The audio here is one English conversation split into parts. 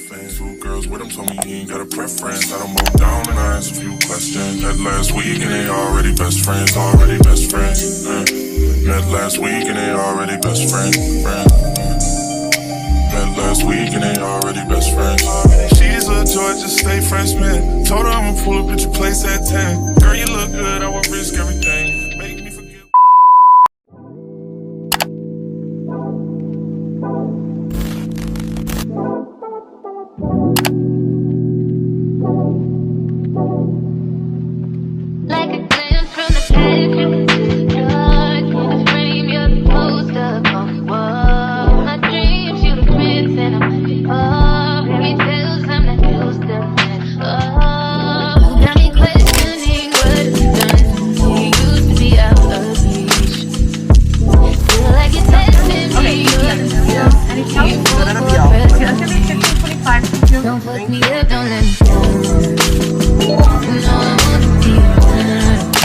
fence. Two girls with him told me he ain't got a preference. I don't move down and I asked a few questions. Met last week and they already best friends. Met last week and they already best friends. Met last week and they already best friends. She's a Georgia State freshman. Told her I'ma pull up at your place at 10. Girl, you look good, I would risk everything. Make me forget. Like a glance from the past, you can see the dark in the frame. You're the poster on the wall. My dreams, you the prince, and I'm like, oh, fairy tales, I'm not used to that. Oh, got me questioning what you've done. We used to be out of reach. Feel like you're testing me. Don't fuck me up, don't let me down. No, I wanna be around.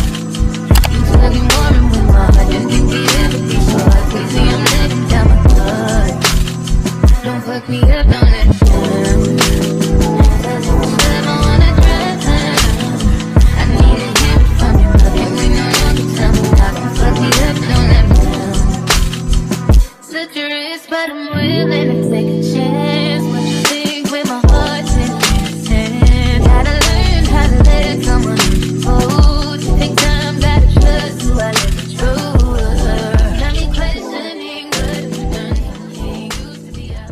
You fucking warm with my heart. Just think it ever be so hard. Crazy, I'm letting down my guard. Don't fuck me up, don't let me down. Cause if I wanna drown, I need to hear it from you. And we know you can tell me how to fuck me up, don't let me down. Such a risk, but I'm willing to take a chance. What you think with my heart in your hand? Gotta learn how to let someone hold you. Take time, gotta trust who I let the truth. Got me questioning what you've done. You used to be out.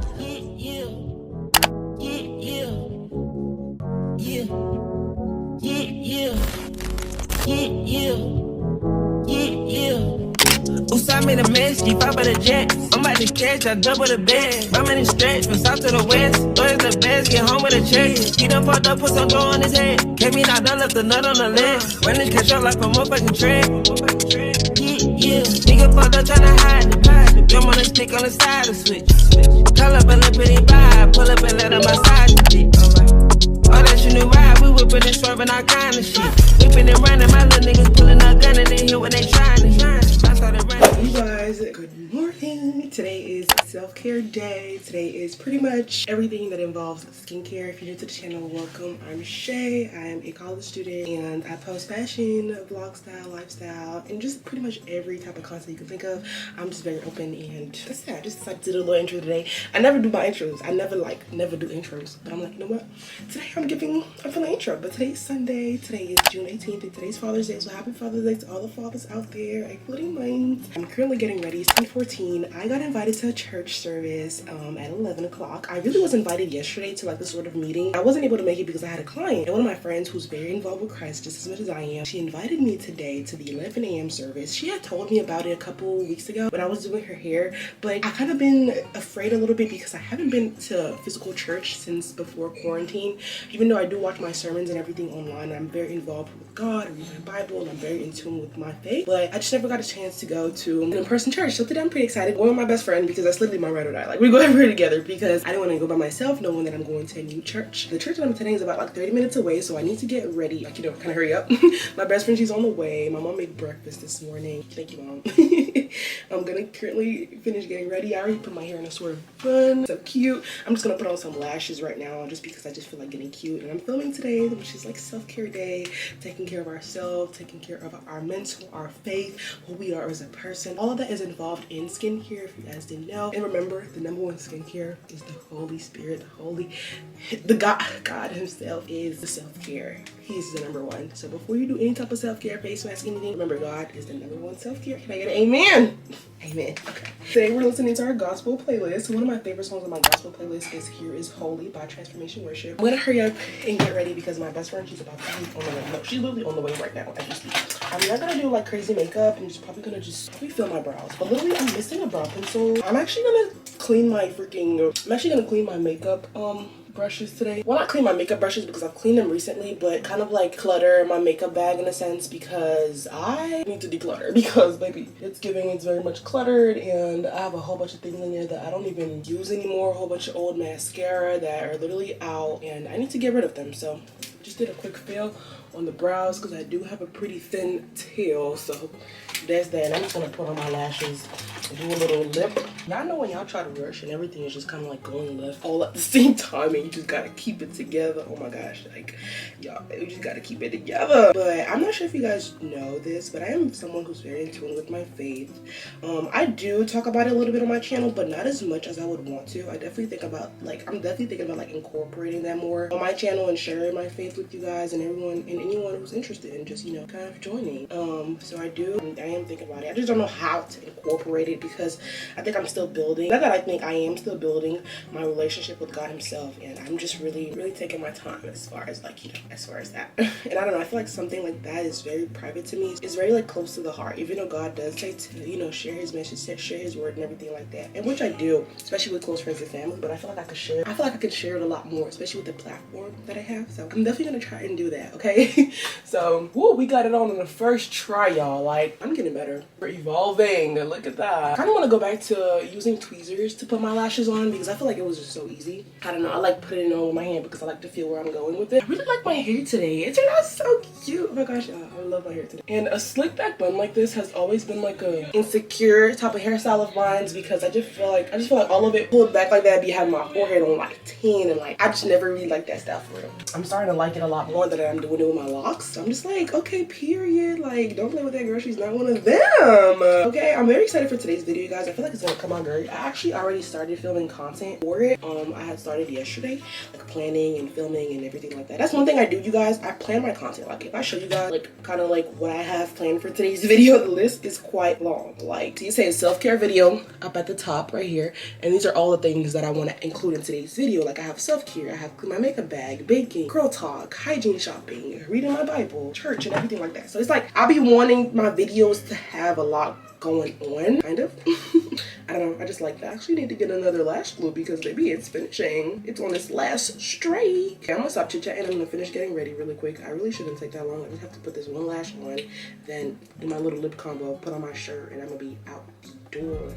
Oops, I made a mess, keep up with the jet. I'm about to catch, I double the bed. I'm in the stretch from south to the west. Boys the best, get home with a check. He done fucked up, put some dough on his head. Kept me knocked down, left a nut on the leg. When this catch up like a motherfucking tread. Nigga fucked up tryna hide the pie. Drum on the stick on the side of switch. Call up a little bitty vibe. Pull up and let him massage the dick. All that shit new ride, we whipping and swerving all kind of shit. Whipping and running, my little niggas pulling a gun and they hit when they trying to hit. I started running. You guys, good morning. Today is self-care day. Today is pretty much everything that involves skincare. If you're new to the channel, welcome. I'm Shae. I'm a college student and I post fashion, vlog style, lifestyle, and just pretty much every type of content you can think of. I'm just very open and that's it. I just decided to do a little intro today. I never do my intros. I never do intros. But I'm like, you know what? Today I'm feeling an intro. But today's Sunday. Today is June 18th and today's Father's Day. So happy Father's Day to all the fathers out there, including mine. I'm currently getting ready. It's 10:14. I got invited to a church service at 11 o'clock. I really was invited yesterday to like this sort of meeting. I wasn't able to make it because I had a client. And one of my friends who's very involved with Christ just as much as I am, she invited me today to the 11 a.m. service. She had told me about it a couple weeks ago when I was doing her hair, but I kind of been afraid a little bit because I haven't been to physical church since before quarantine. Even though I do watch my sermons and everything online, I'm very involved with God, I read my Bible, and I'm very in tune with my faith, but I just never got a chance to go to an in-person church. So today I'm pretty excited. Going with my best friend because that's literally my ride or die. Like, we go everywhere together because I don't want to go by myself knowing that I'm going to a new church. The church that I'm attending is about like 30 minutes away, so I need to get ready, like, you know, kind of hurry up. My best friend, she's on the way. My mom made breakfast this morning. Thank you, Mom. I'm gonna currently finish getting ready. I already put my hair in a sort of bun. So cute. I'm just gonna put on some lashes right now just because I just feel like getting cute. And I'm filming today, which is like self-care day, taking care of ourselves, taking care of our mental, our faith, who we are as a person. All of that is involved in skincare, if you guys didn't know. And remember, the number one skincare is the Holy Spirit, the God himself is the self-care. He's the number one. So before you do any type of self-care, face mask, anything, remember God is the number one self-care. Can I get an amen? Amen. Okay. Today we're listening to our gospel playlist. One of my favorite songs on my gospel playlist is Here Is Holy by Transformation Worship. I'm gonna hurry up and get ready because my best friend, she's about to be on the way. No, she's literally on the way right now as we speak. I'm not gonna do like crazy makeup and just probably fill my brows. But literally I'm missing a brow pencil. I'm actually gonna clean my makeup brushes today. Well, not clean my makeup brushes because I've cleaned them recently, but kind of like clutter my makeup bag in a sense because I need to declutter because baby, it's very much cluttered and I have a whole bunch of things in there that I don't even use anymore, a whole bunch of old mascara that are literally out and I need to get rid of them. So just did a quick fill on the brows because I do have a pretty thin tail, so that's that. And I'm just gonna put on my lashes and do a little lip Y'all know when y'all try to rush and everything is just kind of like going left all at the same time and you just gotta keep it together. Oh my gosh, like y'all, you just gotta keep it together. But I'm not sure if you guys know this, but I am someone who's very in tune with my faith. I do talk about it a little bit on my channel, but not as much as I would want to. I'm definitely thinking about like incorporating that more on my channel and sharing my faith with you guys and everyone and anyone who's interested in just, you know, kind of joining. So I am thinking about it. I just don't know how to incorporate it because I think I'm still building. Not that I think I am still building my relationship with God himself, and I'm just really taking my time as far as like, you know, as far as that. And I don't know, I feel like something like that is very private to me. It's very like close to the heart, even though God does say to, you know, share his message, share his word and everything like that, and which I do, especially with close friends and family. But I feel like I could share it a lot more, especially with the platform that I have. So I'm definitely gonna try and do that, okay? So woo, we got it on in the first try, y'all. Like, I'm getting better. We're evolving. Look at that. I kind of want to go back to using tweezers to put my lashes on because I feel like it was just so easy. I don't know, I like putting it on with my hand because I like to feel where I'm going with it. I really like my hair today. It turned out so cute. Oh my gosh, I love my hair today. And a slick back bun like this has always been like a insecure type of hairstyle of mine because I just feel like all of it pulled back like that be having my forehead on like 10, and like I just never really liked that style for real. I'm starting to like it a lot more that I'm doing it with my locks. So I'm just like, okay, period. Like, don't play with that girl. She's not one of them. Okay, I'm very excited for today's video, you guys. I feel like it's gonna come out great. I actually already started filming content for it. I had started yesterday, like planning and filming and everything like that. That's one thing I do, you guys. I plan my content. Like, if I show you guys like kind of like what I have planned for today's video, the list is quite long. Like, so you say a self-care video up at the top right here, and these are all the things that I want to include in today's video. Like, I have self-care, I have my makeup bag, baking, girl talk, hygiene shopping, reading my Bible, church, and everything like that. So it's like I'll be wanting my videos to have a lot going on, kind of. I don't know, I just like that. I actually need to get another lash glue because baby, it's finishing. It's on this last stray. Okay, I'm gonna stop chit-chatting. I'm gonna finish getting ready really quick. I really shouldn't take that long. I just have to put this one lash on, then do my little lip combo, put on my shirt, and I'm gonna be out the door.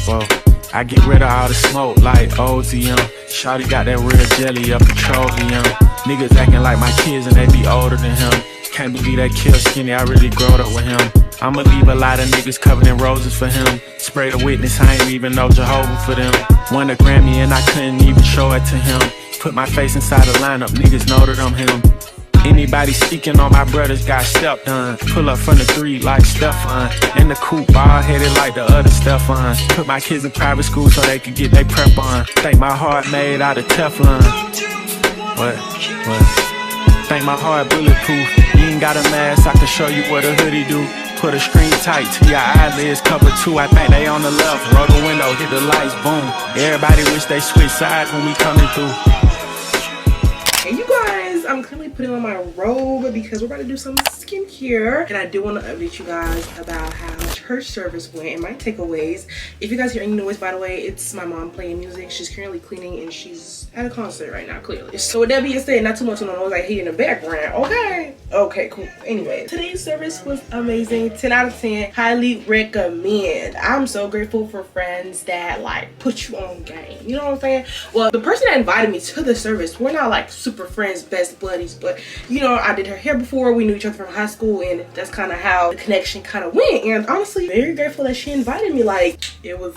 Whoa, I get rid of all the smoke like OTM. Shawty got that real jelly of petroleum. Niggas acting like my kids and they be older than him. Can't believe that kill skinny, I really growed up with him. I'ma leave a lot of niggas covered in roses for him. Spray the witness, I ain't even know Jehovah for them. Won a Grammy and I couldn't even show it to him. Put my face inside the lineup, niggas know that I'm him. Anybody speaking on my brothers got stepped on. Pull up from the 3 like Stefan. In the coupe, bald headed like the other Stefan. Put my kids in private school so they could get their prep on. Think my heart made out of Teflon. What? Think my heart bulletproof. You ain't got a mask, I can show you what a hoodie do. Put a screen tight to your eyelids, cover 2. I think they on the left. Roll the window, hit the lights, boom. Everybody wish they switch sides when we coming through. Hey you guys, I'm currently putting on my robe because we're about to do some skincare, and I do want to update you guys about how church service went and my takeaways. If you guys hear any noise, by the way, it's my mom playing music. She's currently cleaning and she's at a concert right now, clearly. So with that being said, not too much on the noise I hear in the background. Okay, cool. Anyway, today's service was amazing. 10 out of 10. Highly recommend. I'm so grateful for friends that like put you on game. You know what I'm saying? Well, the person that invited me to the service, we're not like super friends, best buddies, but you know, I did her hair before. We knew each other from high school, and that's kind of how the connection kind of went. And honestly, very grateful that she invited me. Like, it was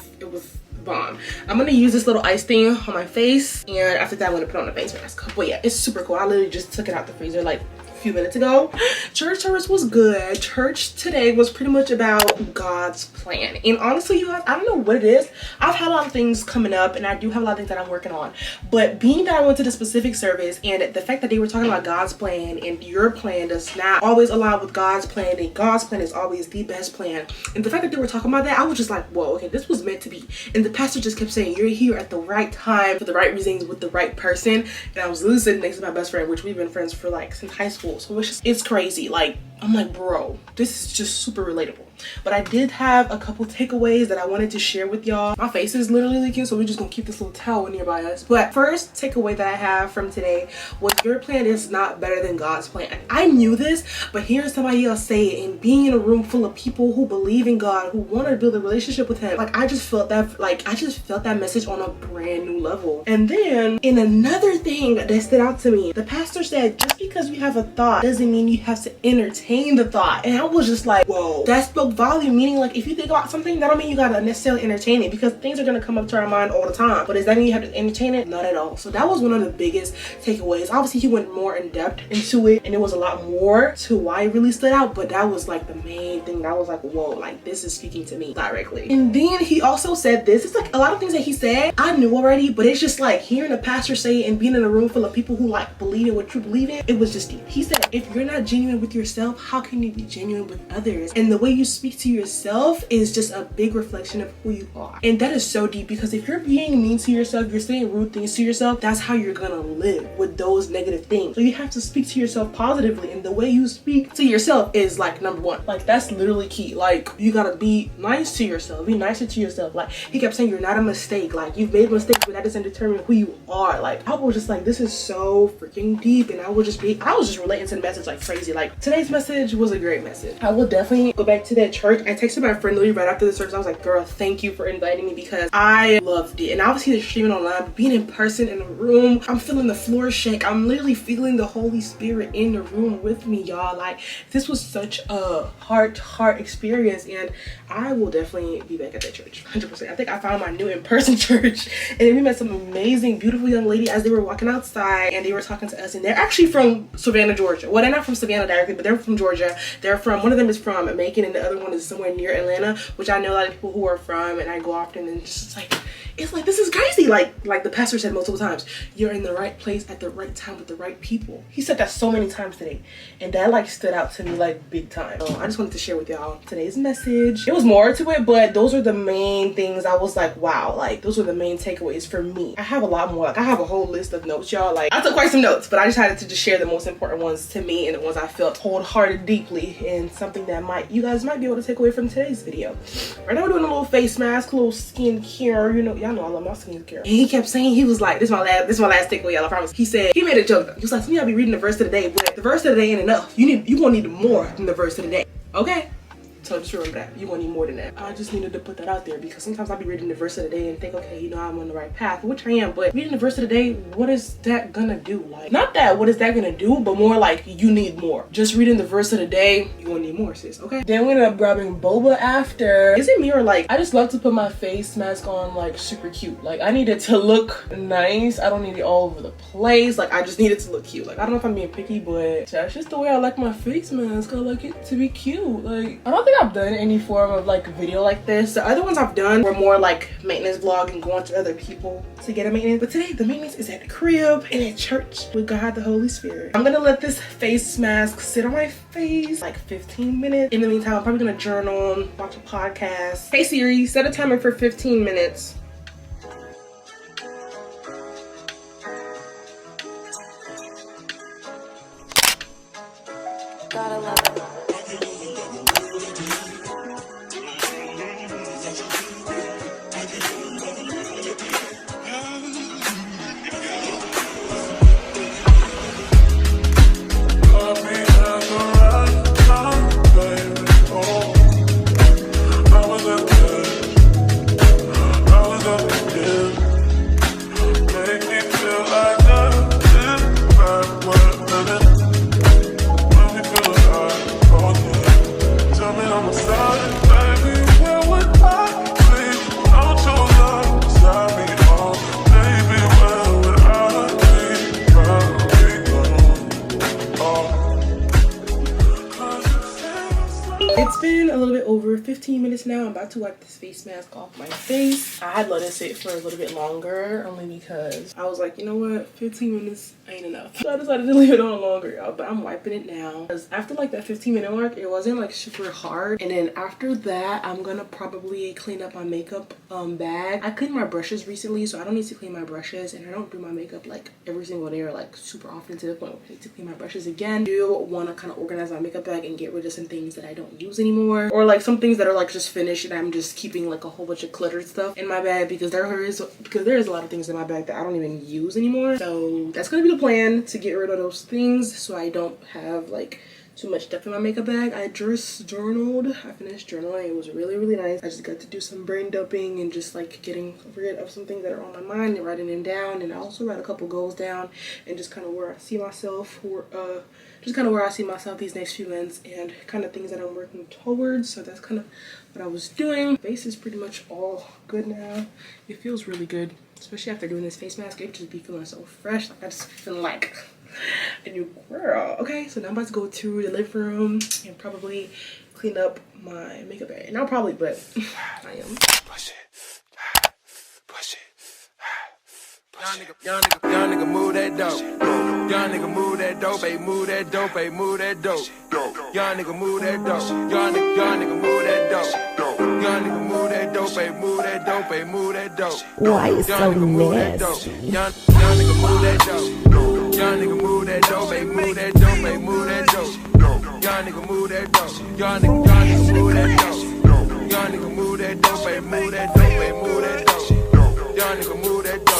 bomb. I'm gonna use this little ice thing on my face, and after that I'm gonna put on a face mask. But yeah, it's super cool. I literally just took it out the freezer like a few minutes ago. Church service was good. Church today was pretty much about God's plan, and honestly, you guys, I don't know what it is. I've had a lot of things coming up, and I do have a lot of things that I'm working on, but being that I went to the specific service and the fact that they were talking about God's plan and your plan does not always align with God's plan, and God's plan is always the best plan, and the fact that they were talking about that, I was just like, whoa, okay, this was meant to be. And the pastor just kept saying, you're here at the right time for the right reasons with the right person. And I was literally sitting next to my best friend, which we've been friends for like since high school, so it's crazy. Like, I'm like, bro, this is just super relatable. But I did have a couple takeaways that I wanted to share with y'all. My face is literally leaking, so we're just gonna keep this little towel nearby us. But first takeaway that I have from today was your plan is not better than God's plan. I knew this, but hearing somebody else say it and being in a room full of people who believe in God, who want to build a relationship with him, like I just felt that message on a brand new level. And then in another thing that stood out to me, the pastor said, just because you have a thought doesn't mean you have to entertain the thought. And I was just like, whoa, that spoke volume. Meaning, like, if you think about something, that don't mean you gotta necessarily entertain it, because things are gonna come up to our mind all the time. But does that mean you have to entertain it? Not at all. So that was one of the biggest takeaways. Obviously he went more in depth into it, and it was a lot more to why it really stood out, but that was like the main thing that I was like, whoa, like this is speaking to me directly. And then he also said this, it's like a lot of things that he said I knew already, but it's just like hearing a pastor say it and being in a room full of people who like believe in what you believe in, it was just deep. He said, if you're not genuine with yourself, how can you be genuine with others? And the way you speak to yourself is just a big reflection of who you are. And that is so deep, because if you're being mean to yourself, you're saying rude things to yourself, that's how you're gonna live, with those negative things. So you have to speak to yourself positively, and the way you speak to yourself is like number one. Like that's literally key. Like you gotta be nice to yourself, be nicer to yourself. Like he kept saying, you're not a mistake. Like you've made mistakes, but that doesn't determine who you are. Like I was just like, this is so freaking deep, and I was just relating to the message like crazy. Like today's message was a great message. I will definitely go back to that church. I texted my friend Lily right after the service. I was like, girl, thank you for inviting me, because I loved it. And obviously they're streaming online, but being in person in a room, I'm feeling the floor shake. I'm literally feeling the Holy Spirit in the room with me, y'all. Like this was such a heart experience, and I will definitely be back at that church 100%. I think I found my new in-person church, and then we met some amazing, beautiful young lady as they were walking outside, and they were talking to us, and they're actually from Savannah, Georgia. Well, they're not from Savannah directly, but they're from Georgia. They're from, one of them is from Macon, and the other one is somewhere near Atlanta, which I know a lot of people who are from, and I go often, and it's like this is crazy. Like the pastor said multiple times, you're in the right place at the right time with the right people. He said that so many times today, and that like stood out to me like big time. I just wanted to share with y'all today's message. It was more to it, but those are the main things. I was like, wow, like those were the main takeaways for me. I have a lot more. Like I have a whole list of notes, y'all. Like I took quite some notes, but I decided to just share the most important ones to me and the ones I felt wholehearted deeply, and something that you guys might be able to take away from today's video. Right now we're doing a little face mask, a little skin care. You know, y'all know I love my skin care. And he kept saying, he was like, this is my last takeaway, y'all, I promise. He said, he made a joke though. He was like, I'll be reading the verse of the day, but the verse of the day ain't enough. You gonna need more than the verse of the day. Okay? So just remember that. You won't need more than that. I just needed to put that out there, because sometimes I'll be reading the verse of the day and think, okay, you know, I'm on the right path, which I am, but reading the verse of the day, what is that gonna do? Like, not that what is that gonna do, but more like you need more. Just reading the verse of the day, you gonna need more, sis, okay? Then we ended up grabbing boba after. Is it me, or like, I just love to put my face mask on like super cute. Like I need it to look nice. I don't need it all over the place. Like I just need it to look cute. Like I don't know if I'm being picky, but that's just the way I like my face mask. I like it to be cute. Like I don't think I've done any form of like video like this. The other ones I've done were more like maintenance vlog and going to other people to get a maintenance, but today the maintenance is at the crib and at church with God the Holy Spirit. I'm gonna let this face mask sit on my face like 15 minutes. In the meantime, I'm probably gonna journal, watch a podcast. Hey Siri, set a timer for 15 minutes. Gotta love it. It's been a little bit over 15 minutes now. I'm about to wipe this face mask off my face. I had let it sit for a little bit longer only because I was like, you know what, 15 minutes ain't enough. So I decided to leave it on longer, y'all. But I'm wiping it now because after like that 15-minute mark, it wasn't like super hard. And then after that, I'm gonna probably clean up my makeup bag. I cleaned my brushes recently, so I don't need to clean my brushes, and I don't do my makeup like every single day or like super often to the point where I need to clean my brushes again. I do want to kind of organize my makeup bag and get rid of some things that I don't use anymore, or like some things that are like just finished and I'm just keeping like a whole bunch of cluttered stuff in my bag because there is a lot of things in my bag that I don't even use anymore. So that's gonna be the plan, to get rid of those things so I don't have like too much stuff in my makeup bag. I just journaled. I finished journaling. It was really, really nice. I just got to do some brain dumping and just like getting rid of some things that are on my mind and writing them down. And I also write a couple goals down and just kind of where I see myself, these next few months and kind of things that I'm working towards. So that's kind of what I was doing. Face is pretty much all good now. It feels really good, especially after doing this face mask. It just be feeling so fresh. Like I just feel like a new girl. Okay, so now I'm about to go to the living room and probably clean up my makeup bag. Not probably, but I am. Push it. Push it. Young nigga move that dope. Young nigga move that dope, ayy, move that dope, ayy, move that dope. Young nigga move that dope. Young nigga move that dope. Young nigga move that dope, ayy, move that dope, ayy, move that dope. Why is so nasty? Young nigga move that dope. Young nigga move that dope, ayy, move that dope, ayy, move that dope. Young nigga move that dope. Young nigga move that dope. Young nigga move that dope, ayy, move that dope, ayy, move that dope. Young nigga move that dope.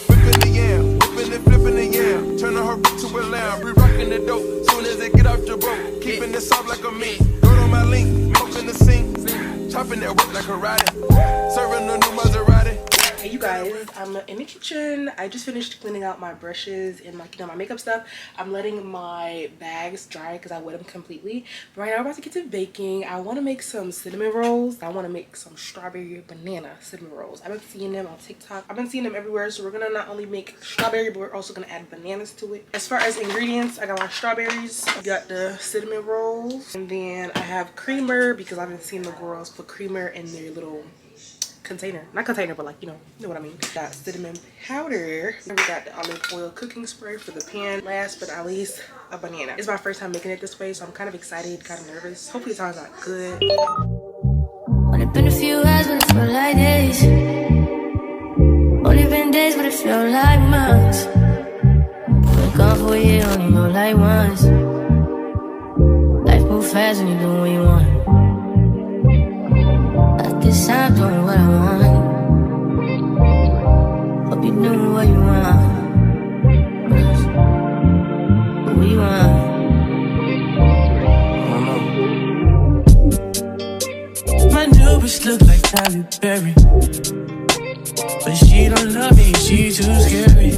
Whipping the yam, whipping and flipping the yam. Turning her to a lamb, re-rocking the dope. Soon as it get off the boat, keeping it soft like a meat. Go to my link, open the sink. Chopping that work like karate. Serving a new Maserati. Hey you guys, I'm in the kitchen. I just finished cleaning out my brushes and like, you know, my makeup stuff. I'm letting my bags dry because I wet them completely. But right now I'm about to get to baking. I want to make some cinnamon rolls. I want to make some strawberry banana cinnamon rolls. I've been seeing them on TikTok. I've been seeing them everywhere. So we're gonna not only make strawberry, but we're also gonna add bananas to it. As far as ingredients, I got my strawberries, I got the cinnamon rolls, and then I have creamer because I've been seeing the girls put creamer in their little container, not container, but like, you know what I mean. Got cinnamon powder, and we got the olive oil cooking spray for the pan. Last but not least, a banana. It's my first time making it this way, so I'm kind of excited, kind of nervous. Hopefully it sounds out good. Only been a few hours, but it felt like days. Only been days, but it felt like months. Been gone for a year, only know like once. Life moves fast when you do what you want. This time doing what I want. Hope you doing what you want. What you want. My new bitch look like Halle Berry, but she don't love me, she too scary.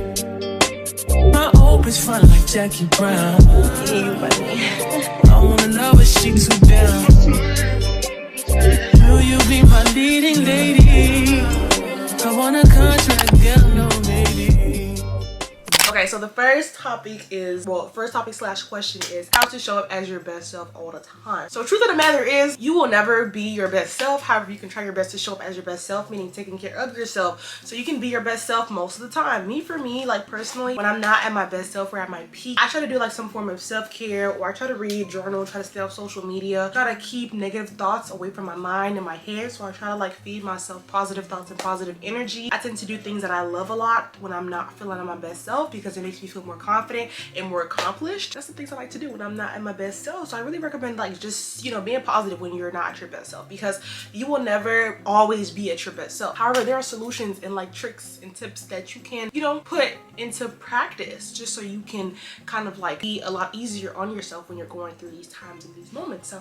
My old bitch fun like Jackie Brown. I wanna love her, she too down. Will you be my leading lady? I want a contract, girl, no maybe. Okay, so the first topic is, well, first topic / question is how to show up as your best self all the time. So truth of the matter is, you will never be your best self. However, you can try your best to show up as your best self, meaning taking care of yourself so you can be your best self most of the time. For me, like personally, when I'm not at my best self or at my peak, I try to do like some form of self-care, or I try to read, journal, try to stay off social media, try to keep negative thoughts away from my mind and my head. So I try to like feed myself positive thoughts and positive energy. I tend to do things that I love a lot when I'm not feeling at my best self because it makes me feel more confident and more accomplished. That's the things I like to do when I'm not at my best self. So I really recommend like just, you know, being positive when you're not at your best self, because you will never always be at your best self. However, there are solutions and like tricks and tips that you can, you know, put into practice just so you can kind of like be a lot easier on yourself when you're going through these times and these moments. So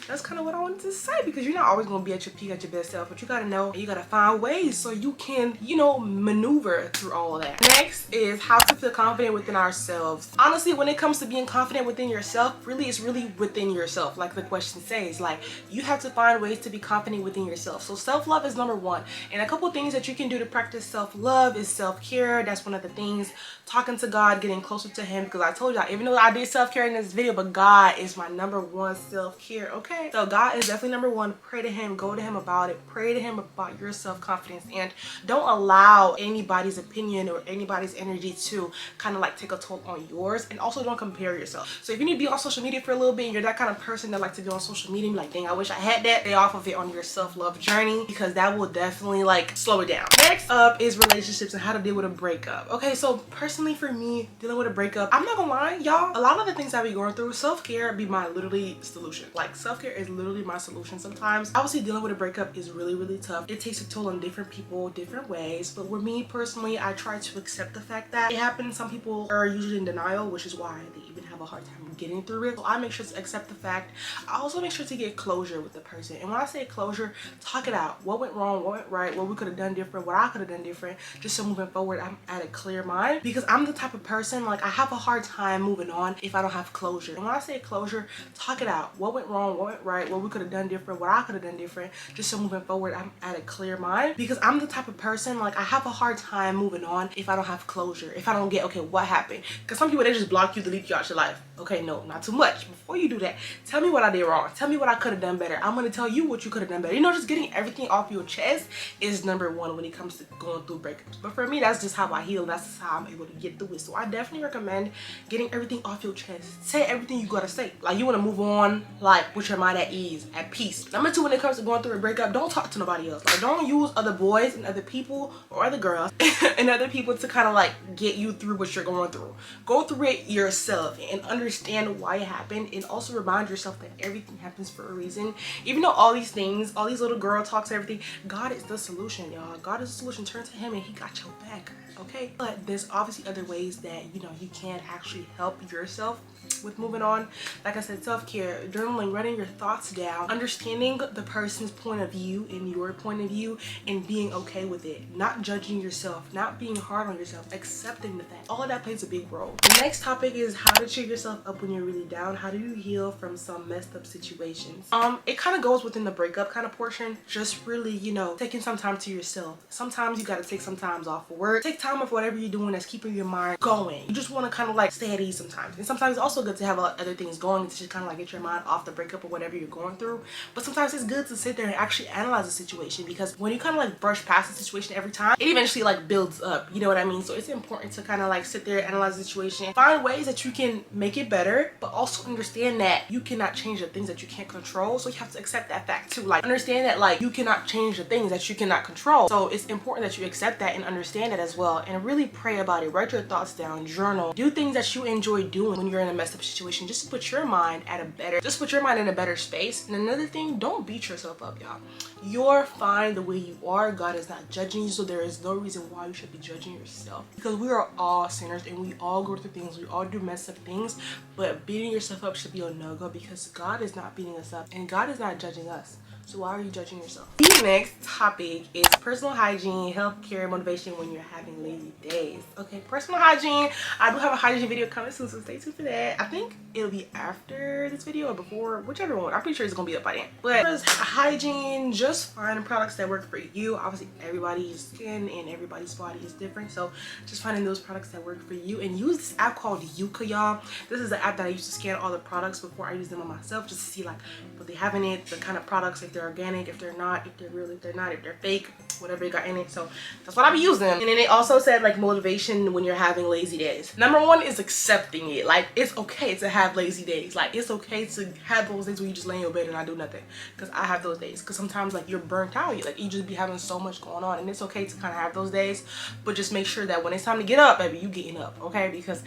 that's kind of what I wanted to say, because you're not always going to be at your peak, at your best self, but you got to know and you got to find ways so you can, you know, maneuver through all of that. Next is how to feel confident within ourselves. Honestly, when it comes to being confident within yourself, really, it's really within yourself. Like the question says, like, you have to find ways to be confident within yourself. So self-love is number one. And a couple things that you can do to practice self-love is self-care. That's one of the things. Talking to God, getting closer to him, because I told y'all, even though I did self-care in this video, but God is my number one self-care. Okay, so God is definitely number one. Pray to him, go to him about it, pray to him about your self-confidence, and don't allow anybody's opinion or anybody's energy to kind of like take a toll on yours. And also don't compare yourself. So if you need to be on social media for a little bit and you're that kind of person that like to be on social media, like, dang, I wish I had that, stay off of it on your self-love journey, because that will definitely like slow it down. Next up is relationships and how to deal with a breakup. Okay, so personally for me, dealing with a breakup, I'm not gonna lie, y'all, a lot of the things that we going through, self-care be my literally solution. Like, self-care is literally my solution sometimes. Obviously, dealing with a breakup is really, really tough. It takes a toll on different people, different ways. But with me personally, I try to accept the fact that it happens. Some people are usually in denial, which is why they even have a hard time getting through it. So I make sure to accept the fact. I also make sure to get closure with the person. And when I say closure, talk it out. What went wrong, what went right, what we could have done different, what I could have done different, just so moving forward I'm at a clear mind. Because I'm the type of person, like, I have a hard time moving on if I don't have closure. And when I say closure, talk it out. What went wrong, what went right, what we could have done different, what I could have done different, just so moving forward I'm at a clear mind. Because I'm the type of person, like, I have a hard time moving on if I don't have closure, if I don't get, okay, what happened? Because some people, they just block you, delete you out your life. Okay, no, not too much. Before you do that, tell me what I did wrong. Tell me what I could have done better. I'm going to tell you what you could have done better. You know, just getting everything off your chest is number one when it comes to going through breakups. But for me, that's just how I heal. That's just how I'm able to get through it. So I definitely recommend getting everything off your chest. Say everything you got to say. Like, you want to move on, like, with your mind at ease, at peace. Number two, when it comes to going through a breakup, don't talk to nobody else. Like, don't use other boys and other people or other girls and other people to kind of like get you through what you're going through. Go through it yourself and understand why it happened, and also remind yourself that everything happens for a reason. Even though all these things, all these little girl talks, everything, God is the solution, y'all. God is the solution. Turn to him and he got your back. Okay, but there's obviously other ways that, you know, you can actually help yourself with moving on. Like I said, self-care, journaling, writing your thoughts down, understanding the person's point of view and your point of view, and being okay with it, not judging yourself, not being hard on yourself, accepting the fact. All of that plays a big role. The next topic is how to cheer yourself up when you're really down. How do you heal from some messed up situations? It kind of goes within the breakup kind of portion. Just really, you know, taking some time to yourself. Sometimes you got to take some time off of work. Take time off whatever you're doing that's keeping your mind going. You just want to kind of like stay at ease sometimes. And sometimes it's also good to have other things going to just kind of like get your mind off the breakup or whatever you're going through. But sometimes it's good to sit there and actually analyze the situation, because when you kind of like brush past the situation every time, it eventually like builds up. You know what I mean? So it's important to kind of like sit there, analyze the situation, find ways that you can make it better, but also understand that you cannot change the things that you can't control. So you have to accept that fact too. Like, understand that like you cannot change the things that you cannot control. So it's important that you accept that and understand it as well, and really pray about it. Write your thoughts down, journal, do things that you enjoy doing when you're in a messed up situation, just to put your mind at a better, in a better space. And another thing, don't beat yourself up, y'all. You're fine the way you are. God is not judging you, so there is no reason why you should be judging yourself, because we are all sinners and we all go through things, we all do messed up things. But beating yourself up should be a no-go, because God is not beating us up and God is not judging us. So why are you judging yourself? The next topic is personal hygiene, healthcare, motivation when you're having lazy days. Okay, personal hygiene. I do have a hygiene video coming soon, so stay tuned for that. I think it'll be after this video or before, whichever one. I'm pretty sure it's gonna be up by then. But as hygiene, just find products that work for you. Obviously, everybody's skin and everybody's body is different, so just finding those products that work for you. And use this app called Yuka, y'all. This is the app that I used to scan all the products before I use them on myself, just to see like what they have in it, the kind of products, if they're organic, if they're not, if they're real, if they're not, if they're fake, whatever they got in it. So that's what I be using. And then they also said like motivation when you're having lazy days. Number one is accepting it. Like, it's okay to have lazy days. Like, it's okay to have those days where you just lay in your bed and not do nothing, because I have those days. Because sometimes like you're burnt out, like you just be having so much going on, and it's okay to kind of have those days, but just make sure that when it's time to get up, baby, you getting up. Okay, because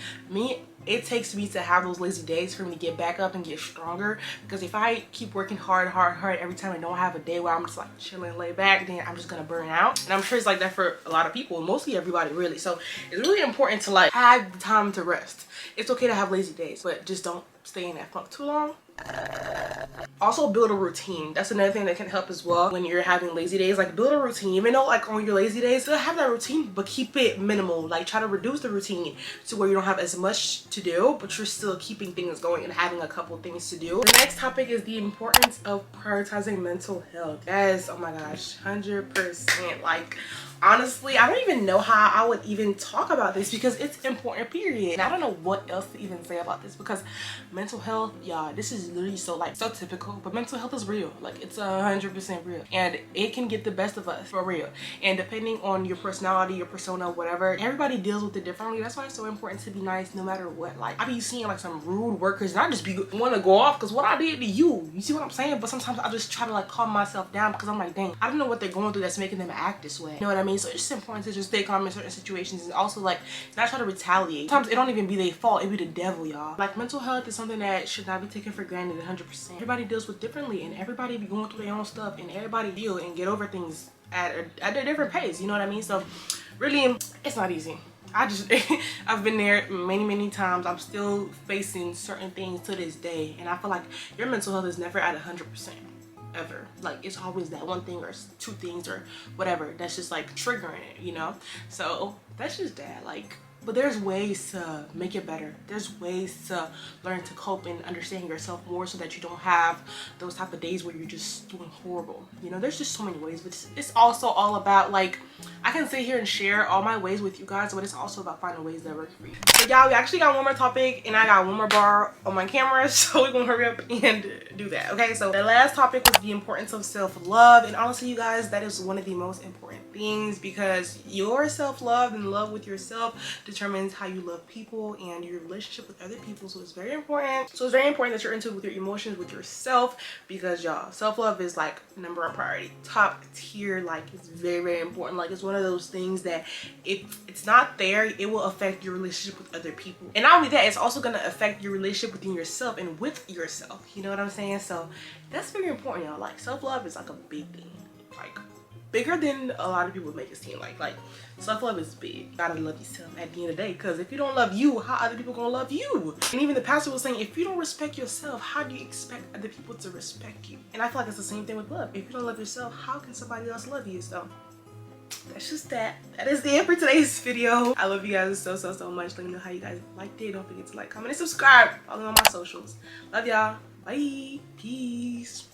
it takes me to have those lazy days for me to get back up and get stronger. Because if I keep working hard every time I don't have a day where I'm just like chilling, lay back, then I'm just gonna burn out. And I'm sure it's like that for a lot of people, mostly everybody really. So it's really important to like have the time to rest. It's okay to have lazy days, but just don't stay in that funk too long. Also build a routine. That's another thing that can help as well when you're having lazy days. Like build a routine, even though like on your lazy days, still have that routine, but keep it minimal. Like try to reduce the routine to where you don't have as much to do, but you're still keeping things going and having a couple things to do. The next topic is the importance of prioritizing mental health. Yes, oh my gosh, 100%. Like honestly, I don't even know how I would even talk about this because it's important, period. And I don't know what else to even say about this because mental health, y'all, this is literally so typical, but mental health is real. Like it's 100% real, and it can get the best of us for real. And depending on your personality, your persona, whatever, everybody deals with it differently. That's why it's so important to be nice no matter what. Like I be seeing like some rude workers and I just be want to go off because what I did to you see what I'm saying? But sometimes I just try to like calm myself down because I'm like, dang, I don't know what they're going through that's making them act this way. You know what I mean? So it's just important to just stay calm in certain situations and also like not try to retaliate. Sometimes it don't even be their fault, it be the devil, y'all. Like mental health is something that should not be taken for granted 100%. Everybody deals with differently and everybody be going through their own stuff and everybody deal and get over things at a different pace, you know what I mean? So really it's not easy. I've been there many times. I'm still facing certain things to this day, and I feel like your mental health is never at 100% ever. Like it's always that one thing or two things or whatever that's just like triggering it, you know? So that's just that. Like, but there's ways to make it better. There's ways to learn to cope and understand yourself more so that you don't have those type of days where you're just doing horrible. You know, there's just so many ways, but it's also all about like, I can sit here and share all my ways with you guys, but it's also about finding ways that work for you. So y'all, we actually got one more topic and I got one more bar on my camera, so we're gonna hurry up and do that. Okay, so the last topic was the importance of self-love, and honestly you guys, that is one of the most important things because your self-love and love with yourself determines how you love people and your relationship with other people. So it's very important. So it's very important that you're into with your emotions, with yourself, because y'all, self-love is like number one priority, top tier. Like it's very important. Like it's one of those things that if it's not there, it will affect your relationship with other people. And not only that, it's also going to affect your relationship within yourself and with yourself. You know what I'm saying? So that's very important, y'all. Like self-love is like a big thing, like bigger than a lot of people make it seem. Like self-love is big. You gotta love yourself at the end of the day, because if you don't love you, how other people gonna love you? And even the pastor was saying, if you don't respect yourself, how do you expect other people to respect you? And I feel like it's the same thing with love. If you don't love yourself, how can somebody else love you? So that's just that. That is the end for today's video. I love you guys so much. Let me know how you guys liked it. Don't forget to like, comment, and subscribe. Follow me on my socials. Love y'all. Bye. Peace.